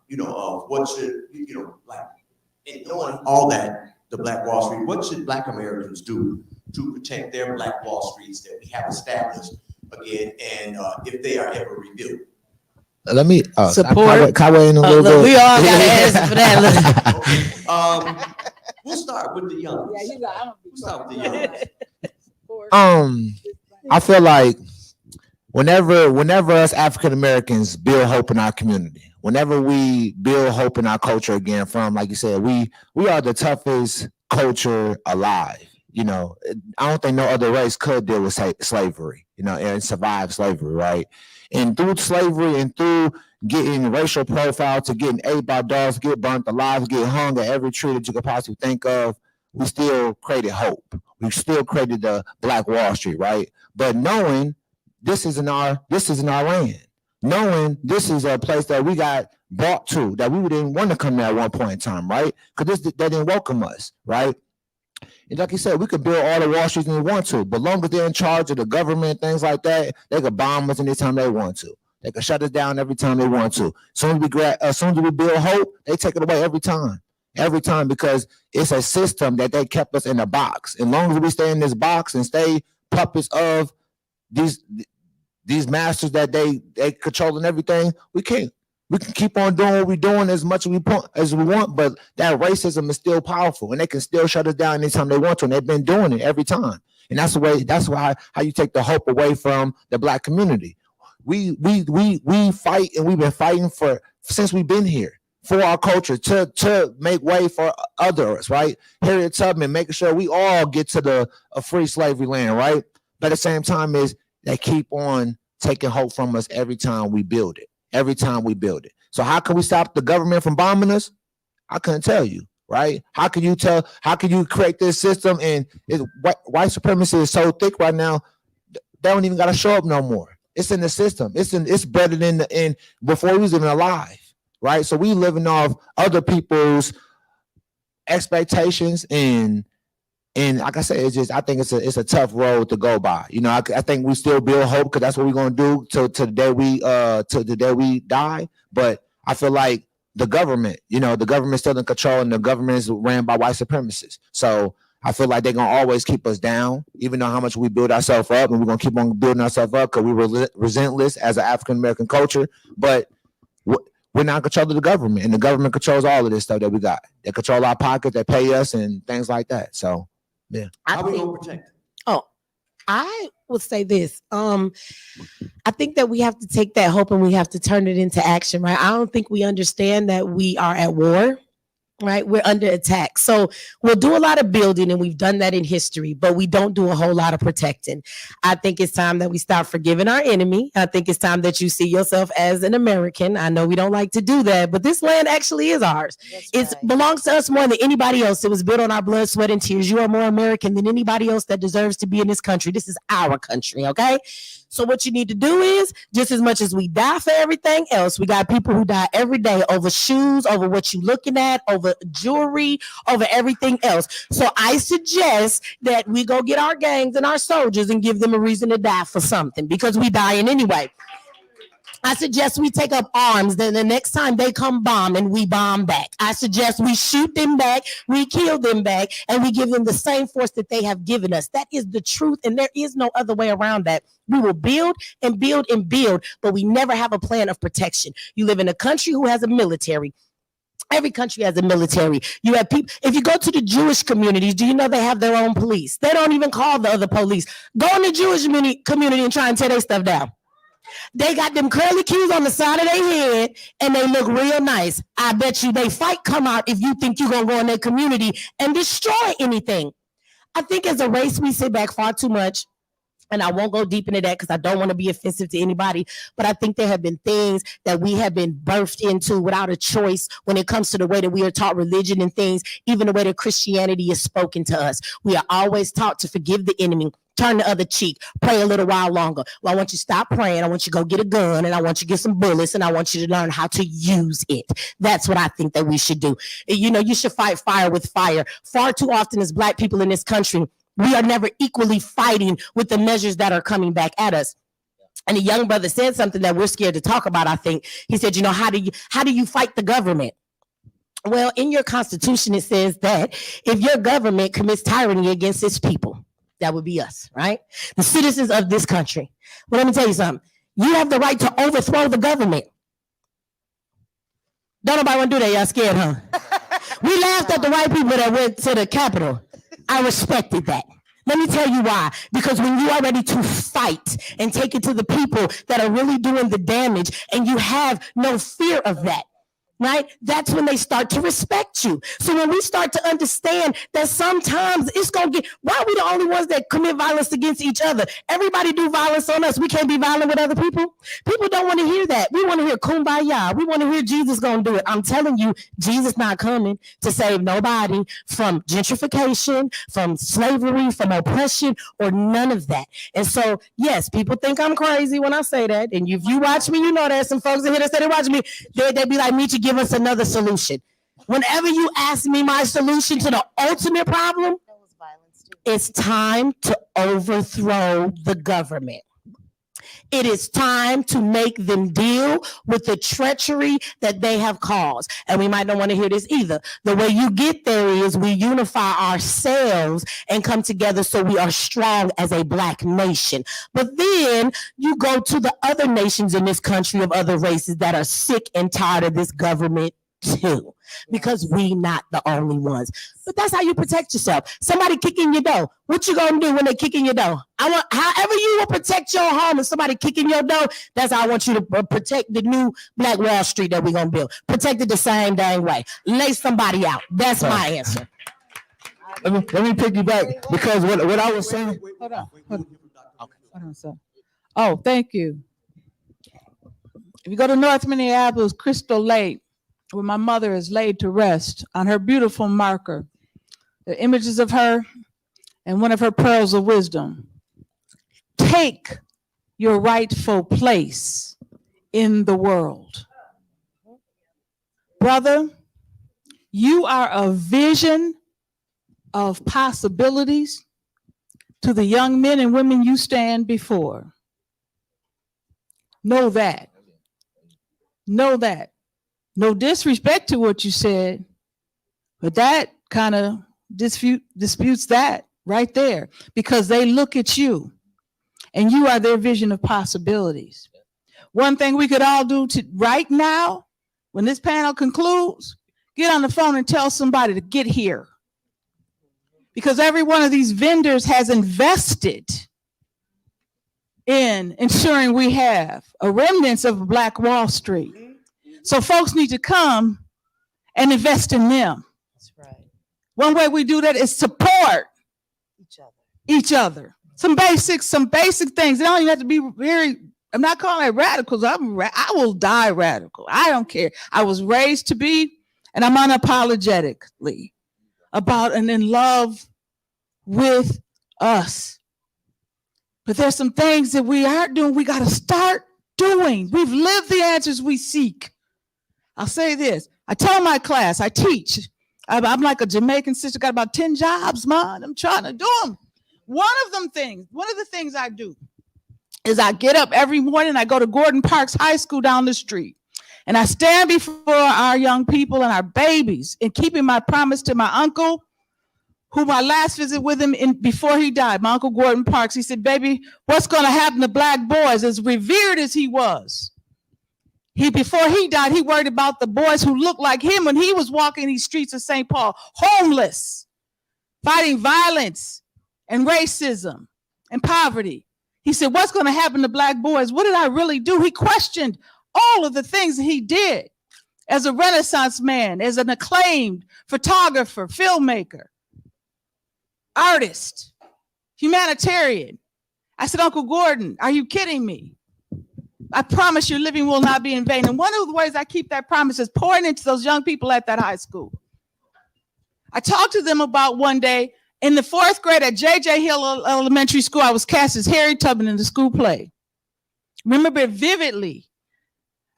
what should, like, in knowing all that, the Black Wall Street, what should Black Americans do to protect their Black Wall Streets that we have established again, and if they are ever rebuilt? Let me support. Can I weigh in a little bit? We all got to answer for that. We'll start with the young. We'll start with the young. I feel like whenever us African Americans build hope in our community, whenever we build hope in our culture again, from, like you said, we are the toughest culture alive. You know, I don't think no other race could deal with slavery, and survive slavery, right? And through slavery and through getting racial profile to getting ate by dogs, get burnt alive, get hung at every tree that you could possibly think of, we still created hope. We still created the Black Wall Street, right? But knowing this is in our land, knowing this is a place that we got brought to, that we didn't want to come there at one point in time, right? Because they didn't welcome us, right? And like you said, we could build all the Wall Streets we want to, but long as they're in charge of the government, things like that, they could bomb us anytime they want to. They could shut us down every time they want to. As soon as we build hope, they take it away every time, because it's a system that they kept us in a box. As long as we stay in this box and stay puppets of these masters that they control and everything, we can keep on doing what we're doing as much as we want, but that racism is still powerful, and they can still shut us down anytime they want to, and they've been doing it every time. And that's why how you take the hope away from the Black community. We fight, and we've been fighting since we've been here for our culture to make way for others, right? Harriet Tubman making sure we all get to a free slavery land, right? But at the same time is they keep on taking hope from us every time we build it. So how can we stop the government from bombing us? I couldn't tell you, right? How can you create this system? And white supremacy is so thick right now, they don't even got to show up no more. It's in the system. It's better than before we was even alive, right? So we living off other people's expectations, and like I said, I think it's a tough road to go by. I think we still build hope because that's what we're gonna do till the day we die. But I feel like the government, the government's still in control, and the government is ran by white supremacists. So I feel like they're gonna always keep us down, even though how much we build ourselves up, and we're gonna keep on building ourselves up because we were relentless as an African American culture. But we're not in control of the government, and the government controls all of this stuff that we got. They control our pockets, they pay us, and things like that. So. Yeah. How we gonna protect it? I would say this. I think that we have to take that hope and we have to turn it into action, right? I don't think we understand that we are at war, right? We're under attack. So we'll do a lot of building, and we've done that in history, but we don't do a whole lot of protecting. I think it's time that we start forgiving our enemy. I think it's time that you see yourself as an American. I know we don't like to do that, but this land actually is ours. It belongs to us more than anybody else. It was built on our blood, sweat, and tears. You are more American than anybody else that deserves to be in this country. This is our country, okay? So what you need to do is, just as much as we die for everything else, we got people who die every day over shoes, over what you're looking at, over jewelry, over everything else. So I suggest that we go get our gangs and our soldiers and give them a reason to die for something, because we dying anyway. I suggest we take up arms. Then the next time they come bomb and we bomb back, I suggest we shoot them back, we kill them back, and we give them the same force that they have given us. That is the truth, and there is no other way around that. We will build and build and build, but we never have a plan of protection. You live in a country who has a military. Every country has a military. You have people. If you go to the Jewish communities, do you know they have their own police? They don't even call the other police. Go in the Jewish community and try and tear their stuff down. They got them curly cues on the side of their head and they look real nice. I bet you they fight come out if you think you're going to go in their community and destroy anything. I think as a race, we sit back far too much. And I won't go deep into that because I don't want to be offensive to anybody. But I think there have been things that we have been birthed into without a choice when it comes to the way that we are taught religion and things, even the way that Christianity is spoken to us. We are always taught to forgive the enemy, turn the other cheek, pray a little while longer. Well, I want you to stop praying. I want you to go get a gun, and I want you to get some bullets, and I want you to learn how to use it. That's what I think that we should do. You know, you should fight fire with fire. Far too often as Black people in this country, we are never equally fighting with the measures that are coming back at us. And a young brother said something that we're scared to talk about, I think. He said, you know, how do you fight the government? Well, in your Constitution, it says that if your government commits tyranny against its people, that would be us, right? The citizens of this country. Well, let me tell you something. You have the right to overthrow the government. Don't nobody want to do that. Y'all scared, huh? We laughed at the white people that went to the Capitol. I respected that. Let me tell you why. Because when you are ready to fight and take it to the people that are really doing the damage and you have no fear of that, right? That's when they start to respect you. So when we start to understand that sometimes it's going to get, why are we the only ones that commit violence against each other? Everybody do violence on us. We can't be violent with other people. People don't want to hear that. We want to hear kumbaya. We want to hear Jesus going to do it. I'm telling you, Jesus not coming to save nobody from gentrification, from slavery, from oppression, or none of that. And so, yes, people think I'm crazy when I say that. And if you watch me, you know there's some folks in here that say they watch me. They be like, Meet, give us another solution. Whenever you ask me my solution to the ultimate problem, it's time to overthrow the government. It is time to make them deal with the treachery that they have caused. And we might not want to hear this either. The way you get there is we unify ourselves and come together so we are strong as a Black nation. But then you go to the other nations in this country of other races that are sick and tired of this government too, because we not the only ones. But that's how you protect yourself. Somebody kicking your door. What you gonna do when they kick in your door? I want, however you will protect your home and somebody kicking your door, that's how I want you to protect the new Black Wall Street that we're gonna build. Protect it the same dang way. Lay somebody out. That's my answer. Let me piggyback because what I was saying. Hold on, sir. Oh, thank you. If you go to North Minneapolis, Crystal Lake, where my mother is laid to rest, on her beautiful marker, the images of her and one of her pearls of wisdom. Take your rightful place in the world. Brother, you are a vision of possibilities to the young men and women you stand before. Know that. Know that. No disrespect to what you said, but that kind of disputes that right there, because they look at you and you are their vision of possibilities. One thing we could all do right now, when this panel concludes, get on the phone and tell somebody to get here. Because every one of these vendors has invested in ensuring we have a remnants of Black Wall Street. So folks need to come and invest in them. That's right. One way we do that is support Each other. Some basic things. They don't even have to be very, I'm not calling it radicals. I will die radical. I don't care. I was raised to be, and I'm unapologetically about and in love with us. But there's some things that we aren't doing. We got to start doing. We've lived the answers we seek. I'll say this. I tell my class, I teach. I'm like a Jamaican sister, got about 10 jobs, man. I'm trying to do them. One of the things I do is I get up every morning, I go to Gordon Parks High School down the street, and I stand before our young people and our babies in keeping my promise to my uncle, who my last visit with him before he died, my Uncle Gordon Parks. He said, baby, what's going to happen to black boys? As revered as he was, before he died, he worried about the boys who looked like him when he was walking these streets of St. Paul, homeless, fighting violence and racism and poverty. He said, what's going to happen to black boys? What did I really do? He questioned all of the things that he did as a Renaissance man, as an acclaimed photographer, filmmaker, artist, humanitarian. I said, Uncle Gordon, are you kidding me? I promise your living will not be in vain. And one of the ways I keep that promise is pouring into those young people at that high school. I talked to them about one day in the 4th grade at J.J. Hill Elementary School. I was cast as Harry Tubman in the school play. Remember it vividly.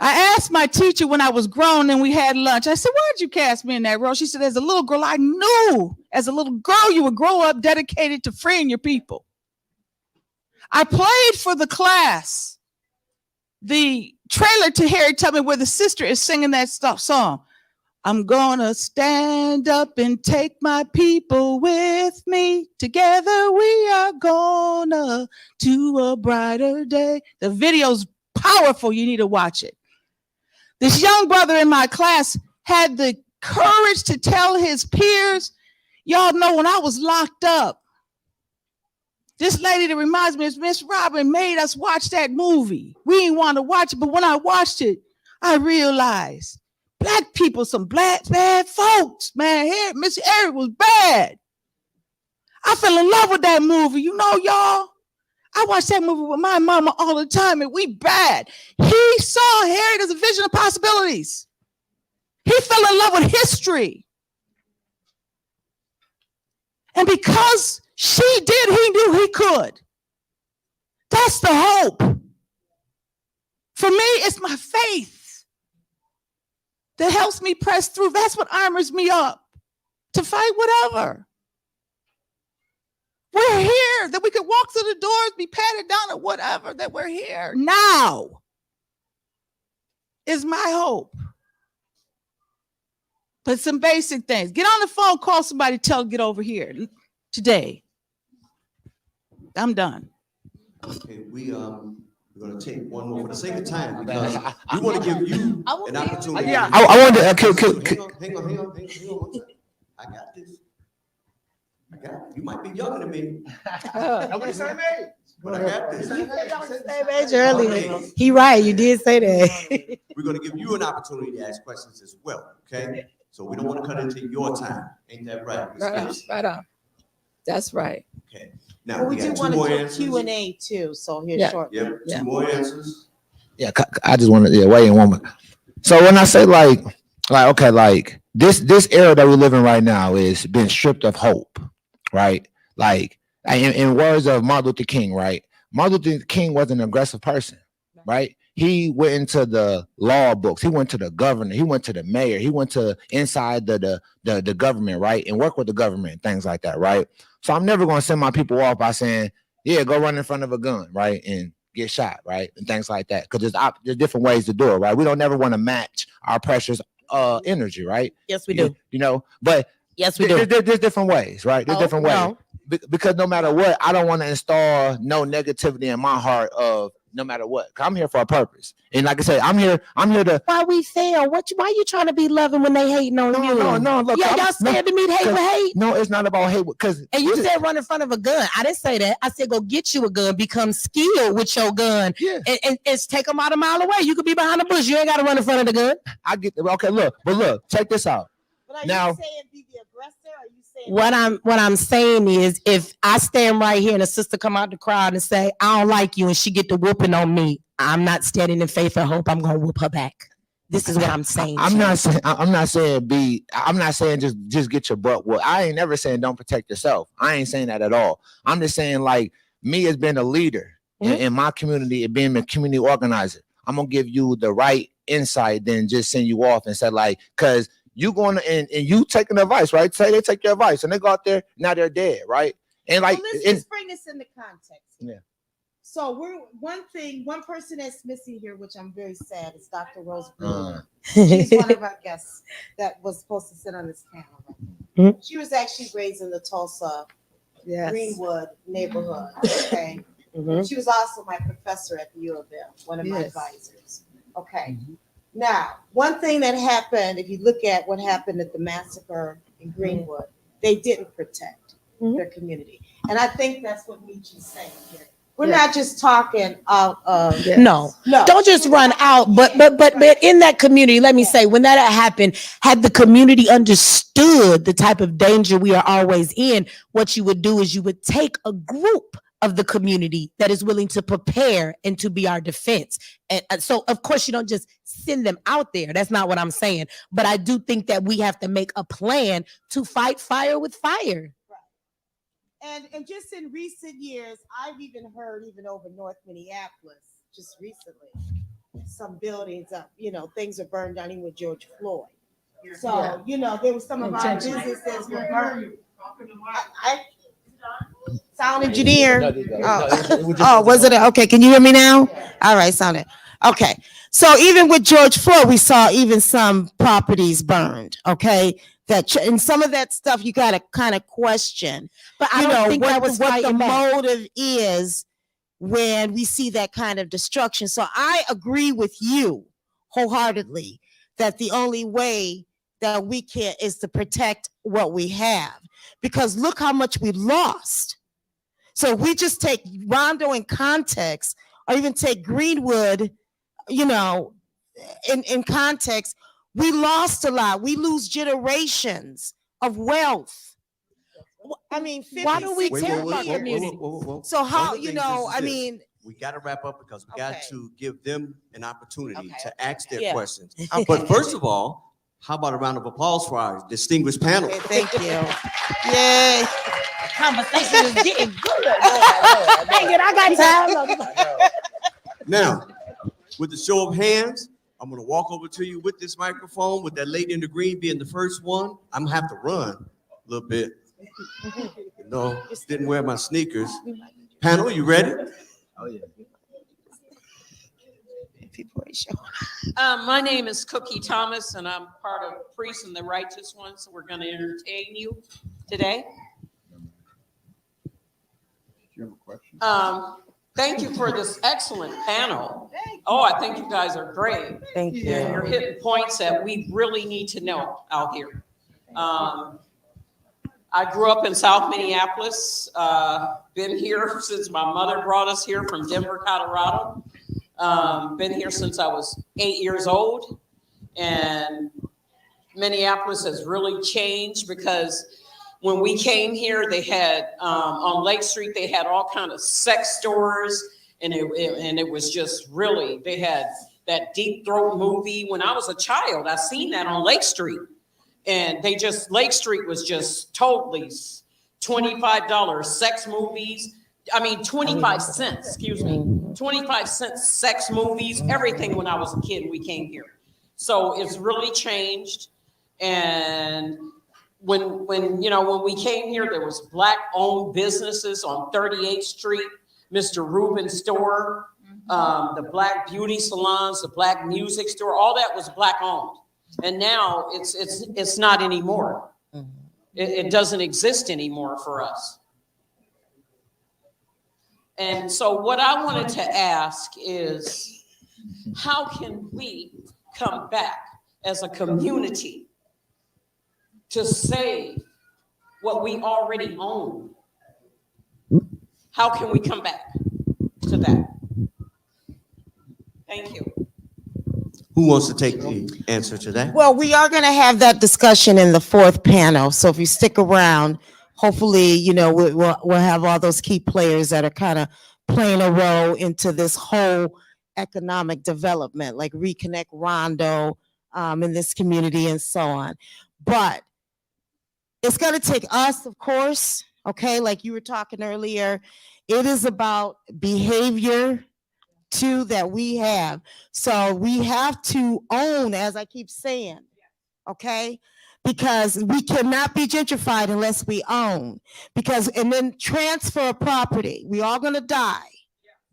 I asked my teacher when I was grown and we had lunch. I said, why did you cast me in that role? She said, as a little girl, I knew as a little girl you would grow up dedicated to freeing your people. I played for the class the trailer to Harry Tubman where the sister is singing that song. I'm gonna stand up and take my people with me. Together we are gonna to a brighter day. The video's powerful. You need to watch it. This young brother in my class had the courage to tell his peers, y'all know when I was locked up, this lady that reminds me is Miss Robin made us watch that movie. We didn't want to watch it, but when I watched it, I realized black people, some bad folks, man. Here, Miss Eric was bad. I fell in love with that movie. You know, y'all, I watched that movie with my mama all the time, and we bad. He saw Harriet as a vision of possibilities. He fell in love with history. And because she did, he knew he could. That's the hope. For me, it's my faith that helps me press through. That's what armors me up to fight whatever. We're here, that we could walk through the doors, be patted down or whatever, that we're here now is my hope. But some basic things. Get on the phone, call somebody, tell them get over here today. I'm done. Okay, we're going to take one more for the sake of time because we want to give you an opportunity. I wanted to Hang on. I got this. You might be younger than me. I'm the same age, but I got this. You said y'all the same age earlier. He right, you did say that. We're going to give you an opportunity to ask questions as well, okay? So we don't want to cut into your time. Ain't that right, Ms. Gibson? Right on. That's right. Okay. Now, Well, we we do got two want to more do answers. Q&A too, so here's Yeah. short. Yep, Yeah. two more answers. Yeah, I just want to wait in one more. So when I say like okay, like this era that we live in right now is been stripped of hope, right? Like in words of Martin Luther King, right? Martin Luther King was an aggressive person, right? He went into the law books. He went to the governor. He went to the mayor. He went to inside the government, right? And work with the government, things like that, right? So I'm never going to send my people off by saying, yeah, go run in front of a gun, right? And get shot, right? And things like that. Because there's different ways to do it, right? We don't never want to match our precious energy, right? Yes, we do. You know, but Yes, we do. there's different ways, right? There's different ways. Because no matter what, I don't want to install no negativity in my heart of no matter what. 'Cause I'm here for a purpose. And like I said, I'm here to. Why we fail? Why you trying to be loving when they hating on you? No, look. Yeah, y'all scared to meet hate with hate? No, it's not about hate. Because And you said run in front of a gun. I didn't say that. I said go get you a gun, become skilled with your gun, yeah. and take them out a mile away. You could be behind the bush. You ain't got to run in front of the gun. I get okay. Look, check this out. But are Now- you saying be the aggressor? Or are you saying what I'm saying is if I stand right here and a sister come out the crowd and say I don't like you and she get the whooping on me, I'm not standing in faith and hope I'm gonna whoop her back. This is what I'm saying. I'm not saying just get your butt whooped. I ain't never saying don't protect yourself. I ain't saying that at all. I'm just saying like me as being a leader in my community and being a community organizer, I'm gonna give you the right insight than just send you off and say like, cause you going and you taking advice, right? Say they take your advice and they go out there, now they're dead, right? And like, well, let's bring this into context. Yeah. So one person that's missing here, which I'm very sad, is Dr. Rose Brewer. Uh. She's one of our guests that was supposed to sit on this panel. Mhm. She was actually raised in the Tulsa Yes. Greenwood neighborhood. Okay. Mhm. She was also my professor at the U of M, one of my Yes. advisors. Okay. Now, one thing that happened, if you look at what happened at the massacre in Greenwood, they didn't protect their community. And I think that's what Michi's saying here. We're Yes. not just talking out of No. Don't just run out, but in that community, let me say, when that had happened, had the community understood the type of danger we are always in, what you would do is you would take a group of the community that is willing to prepare and to be our defense. And so, of course, you don't just send them out there. That's not what I'm saying. But I do think that we have to make a plan to fight fire with fire. And just in recent years, I've even heard, even over North Minneapolis, just recently, some buildings up, things are burned down, even with George Floyd. So, there was some of our businesses were burned. Sound engineer. Oh, was it? Okay, can you hear me now? All right, sounded. Okay. So even with George Floyd, we saw even some properties burned. Okay. And some of that stuff you got to kind of question. But I don't think that was what the fighting back. motive is when we see that kind of destruction. So I agree with you wholeheartedly that the only way that we can is to protect what we have, because look how much we lost. So if we just take Rondo in context, or even take Greenwood, in context, we lost a lot. We lose generations of wealth. I mean, 50, Why do we 60 tear up our years. community? So how, One of the things is this. I We got to wrap up because we got Okay. to give them an opportunity Okay, to ask their Yeah. questions. Okay. But first of all, how about a round of applause for our distinguished panel? Okay, thank you. Yay. Conversation is getting good. Dang it, I got time. Now, with the show of hands, I'm going to walk over to you with this microphone, with that lady in the green being the first one. I'm going to have to run a little bit. No, didn't wear my sneakers. Panel, you ready? Oh yeah. My name is Cookie Thomas, and I'm part of Priest and the Righteous One, so we're going to entertain you today. Do you have a question? Thank you for this excellent panel. Oh, I think you guys are great. Thank you. You're hitting points that we really need to know out here. I grew up in South Minneapolis, been here since my mother brought us here from Denver, Colorado. Been here since I was 8 years old, and Minneapolis has really changed because when we came here, they had on Lake Street, they had all kind of sex stores, and it was just really, they had that Deep Throat movie. When I was a child, I seen that on Lake Street, and Lake Street was just totally $25 sex movies. 25 cents, excuse me, 25 cents sex movies, everything when I was a kid, we came here. So it's really changed. And when we came here, there was black owned businesses on 38th Street, Mr. Rubin's store, the black beauty salons, the black music store, all that was black owned. And now it's not anymore. It doesn't exist anymore for us. And so what I wanted to ask is, how can we come back as a community to save what we already own? How can we come back to that? Thank you. Who wants to take the answer to that? Well, we are going to have that discussion in the fourth panel. So if you stick around, hopefully, we'll have all those key players that are kind of playing a role into this whole economic development, like Reconnect Rondo in this community and so on. But it's going to take us, of course, okay, like you were talking earlier, It is about behavior too that we have. So we have to own, as I keep saying, okay? Because we cannot be gentrified unless we own. Because, and then transfer of property. We all gonna die,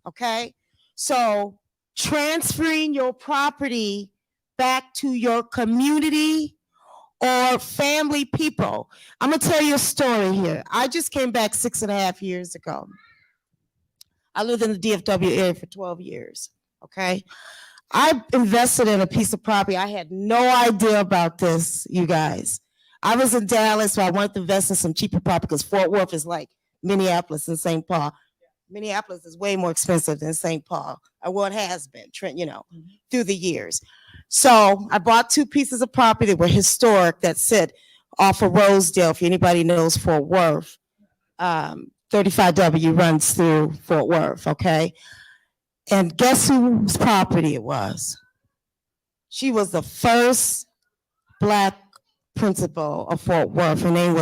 okay? So transferring your property back to your community or family people. I'm gonna tell you a story here. I just came back 6.5 years ago. I lived in the DFW area for 12 years, okay? I invested in a piece of property. I had no idea about this, you guys. I was in Dallas, so I wanted to invest in some cheaper property because Fort Worth is like Minneapolis and St. Paul. Minneapolis is way more expensive than St. Paul, or what has been, through the years. So I bought 2 pieces of property that were historic that sit off of Rosedale, if anybody knows Fort Worth. 35W runs through Fort Worth, okay? And guess whose property it was? She was the first Black principal of Fort Worth. Her name was